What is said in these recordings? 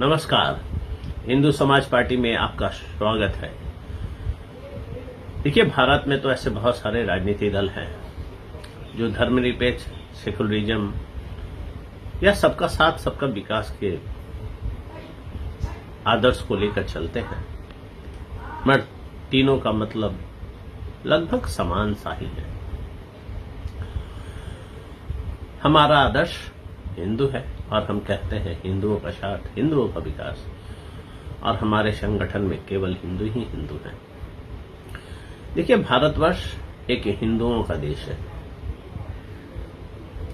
नमस्कार। हिंदू समाज पार्टी में आपका स्वागत है। देखिए, भारत में तो ऐसे बहुत सारे राजनीतिक दल हैं जो धर्मनिरपेक्ष, सेकुलरिज्म या सबका साथ सबका विकास के आदर्श को लेकर चलते हैं, मगर तीनों का मतलब लगभग समान सा ही है। हमारा आदर्श हिंदू है और हम कहते हैं हिंदुओं का साथ, हिंदुओं का विकास, और हमारे संगठन में केवल हिंदू ही हिंदू हैं। देखिए, भारतवर्ष एक हिंदुओं का देश है,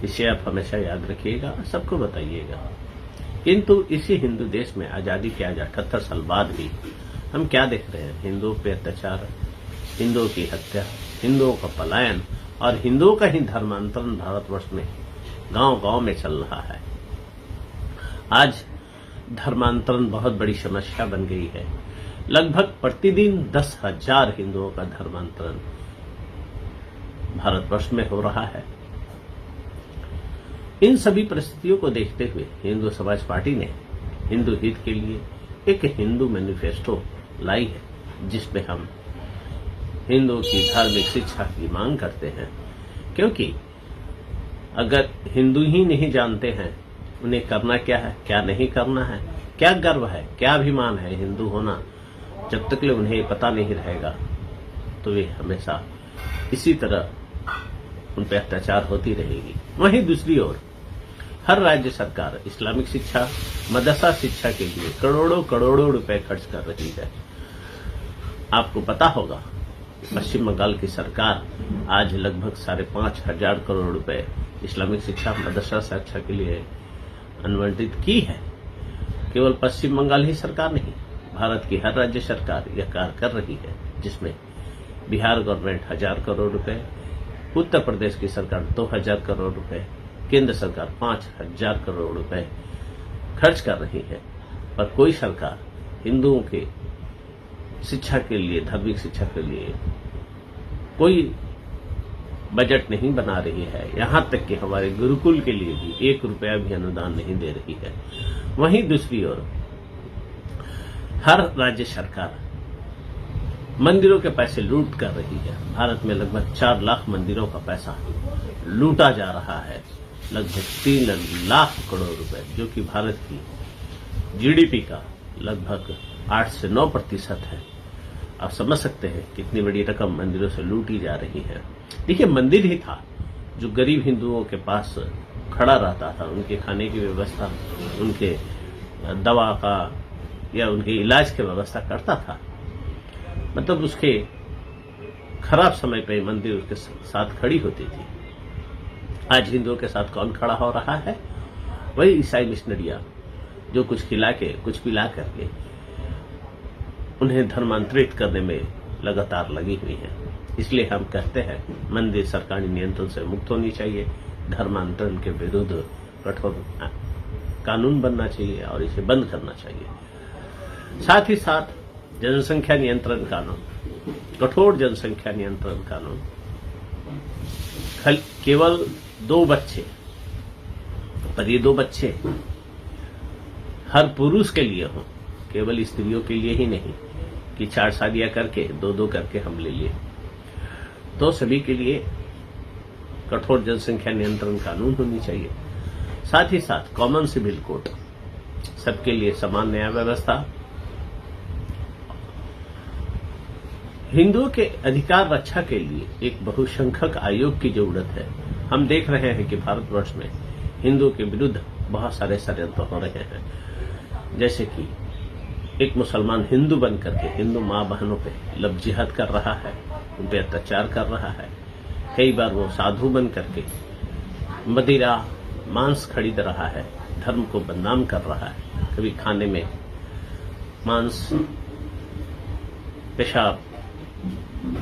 इसे आप हमेशा याद रखिएगा, सबको बताइएगा। किंतु इसी हिंदू देश में आजादी के आज 78 साल बाद भी हम क्या देख रहे हैं? हिंदुओं पे अत्याचार, हिंदुओं की हत्या, हिंदुओं का पलायन और हिंदुओं का ही धर्मांतरण भारतवर्ष में गांव-गांव में चल रहा है। आज धर्मांतरण बहुत बड़ी समस्या बन गई है। लगभग प्रतिदिन 10,000 हिंदुओं का धर्मांतरण भारतवर्ष में हो रहा है। इन सभी परिस्थितियों को देखते हुए हिंदू समाज पार्टी ने हिंदू हित के लिए एक हिंदू मैनिफेस्टो लाई है, जिसमें हम हिंदुओं की धार्मिक शिक्षा की मांग करते हैं। क्योंकि अगर हिंदू ही नहीं जानते हैं उन्हें करना क्या है, क्या नहीं करना है, क्या गर्व है, क्या अभिमान है हिंदू होना, जब तक उन्हें पता नहीं रहेगा तो वे हमेशा इसी तरह उन पर अत्याचार होती रहेगी। वहीं दूसरी ओर हर राज्य सरकार इस्लामिक शिक्षा, मदरसा शिक्षा के लिए करोड़ों करोड़ों रुपए खर्च कर रही है। आपको पता होगा, पश्चिम बंगाल की सरकार आज लगभग 5,500 करोड़ रुपए इस्लामिक शिक्षा, मदरसा शिक्षा के लिए अनुबंधित की है। केवल पश्चिम बंगाल ही सरकार नहीं, भारत की हर राज्य सरकार यह कार्य कर रही है, जिसमें बिहार गवर्नमेंट 1,000 करोड़ रुपए, उत्तर प्रदेश की सरकार 2,000 करोड़ रुपए, केंद्र सरकार 5,000 करोड़ रुपए खर्च कर रही है। पर कोई सरकार हिंदुओं के शिक्षा के लिए, धार्मिक शिक्षा के लिए कोई बजट नहीं बना रही है। यहां तक कि हमारे गुरुकुल के लिए भी 1 रुपया भी अनुदान नहीं दे रही है। वहीं दूसरी ओर हर राज्य सरकार मंदिरों के पैसे लूट कर रही है। भारत में लगभग 4 लाख मंदिरों का पैसा लूटा जा रहा है, लगभग 3 लाख करोड़ रुपए, जो कि भारत की जीडीपी का लगभग 8 से 9% है। आप समझ सकते हैं कितनी बड़ी रकम मंदिरों से लूटी जा रही है। देखिए, मंदिर ही था जो गरीब हिंदुओं के पास खड़ा रहता था, उनके खाने की व्यवस्था, उनके दवा का या उनके इलाज की व्यवस्था करता था। मतलब उसके खराब समय पे मंदिर उसके साथ खड़ी होती थी। आज हिंदुओं के साथ कौन खड़ा हो रहा है? वही ईसाई मिशनरियां, जो कुछ खिला के, कुछ पिला करके उन्हें धर्मांतरित करने में लगातार लगी हुई है। इसलिए हम कहते हैं मंदिर सरकारी नियंत्रण से मुक्त होनी चाहिए, धर्मांतरण के विरुद्ध कठोर कानून बनना चाहिए और इसे बंद करना चाहिए। साथ ही साथ जनसंख्या नियंत्रण कानून, कठोर जनसंख्या नियंत्रण कानून, केवल 2 बच्चे, पर ये 2 बच्चे हर पुरुष के लिए हों, केवल स्त्रियों के लिए ही नहीं कि 4 शादियां करके 2-2 करके हम ले लिए। तो सभी के लिए कठोर जनसंख्या नियंत्रण कानून होनी चाहिए। साथ ही साथ कॉमन सिविल कोड, सबके लिए समान न्याय व्यवस्था, हिंदुओं के अधिकार रक्षा के लिए एक बहुसंख्यक आयोग की जरूरत है। हम देख रहे हैं कि भारतवर्ष में हिंदुओं के विरुद्ध बहुत सारे षड्यंत्र हो रहे हैं। जैसे कि एक मुसलमान हिंदू बनकर के हिंदू माँ बहनों पे लव जिहाद कर रहा है, उन पे अत्याचार कर रहा है। कई बार वो साधु बन करके मदिरा, मांस खरीद रहा है, धर्म को बदनाम कर रहा है। कभी खाने में मांस, पेशाब,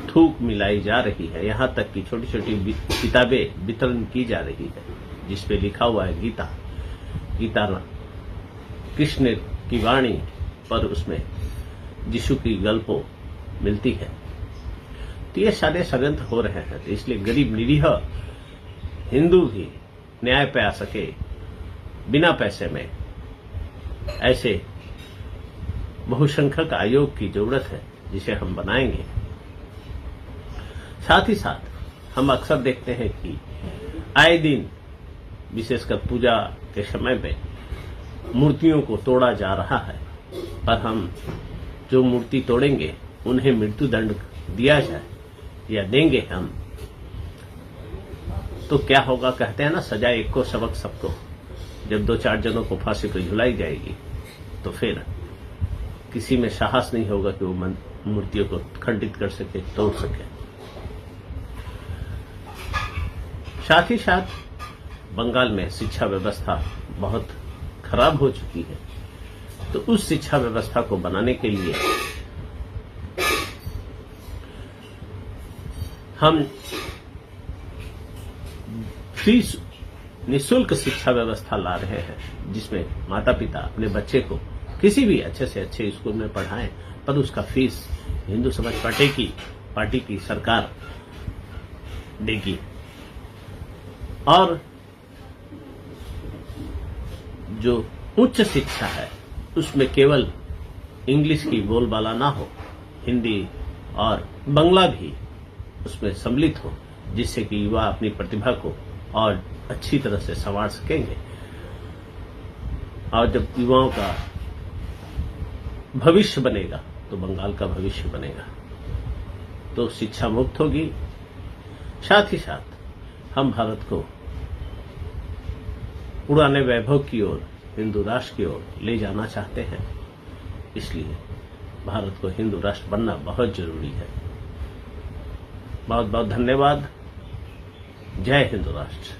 थूक मिलाई जा रही है। यहाँ तक कि छोटी छोटी किताबें वितरण की जा रही है, जिसपे लिखा हुआ है गीता, गीता कृष्ण की वाणी, पर उसमें यीशु की गल्पों मिलती है। तो ये सारे षड्यंत्र हो रहे हैं। तो इसलिए गरीब निरीह हिंदू भी न्याय पे आ सके, बिना पैसे में ऐसे बहुसंख्यक आयोग की जरूरत है, जिसे हम बनाएंगे। साथ ही साथ हम अक्सर देखते हैं कि आए दिन विशेषकर पूजा के समय में मूर्तियों को तोड़ा जा रहा है, पर हम जो मूर्ति तोड़ेंगे उन्हें मृत्यु दंड दिया जाए या देंगे हम, तो क्या होगा? कहते हैं ना, सजा एक को सबक सबको। जब 2-4 जनों को फांसी पर झुलाई जाएगी तो फिर किसी में साहस नहीं होगा कि वो मूर्तियों को खंडित कर सके, तोड़ सके। साथ ही साथ बंगाल में शिक्षा व्यवस्था बहुत खराब हो चुकी है, तो उस शिक्षा व्यवस्था को बनाने के लिए हम फीस निःशुल्क शिक्षा व्यवस्था ला रहे हैं, जिसमें माता पिता अपने बच्चे को किसी भी अच्छे से अच्छे स्कूल में पढ़ाएं, पर उसका फीस हिंदू समाज पार्टी की सरकार देगी। और जो उच्च शिक्षा है उसमें केवल इंग्लिश की बोलबाला ना हो, हिंदी और बांग्ला भी उसमें सम्मिलित हो, जिससे कि युवा अपनी प्रतिभा को और अच्छी तरह से संवार सकेंगे। और जब युवाओं का भविष्य बनेगा तो बंगाल का भविष्य बनेगा, तो शिक्षा मुक्त होगी। साथ ही साथ हम भारत को पुराने वैभव की ओर, हिंदू राष्ट्र की ओर ले जाना चाहते हैं, इसलिए भारत को हिंदू राष्ट्र बनना बहुत जरूरी है। बहुत बहुत धन्यवाद। जय हिंदू राष्ट्र।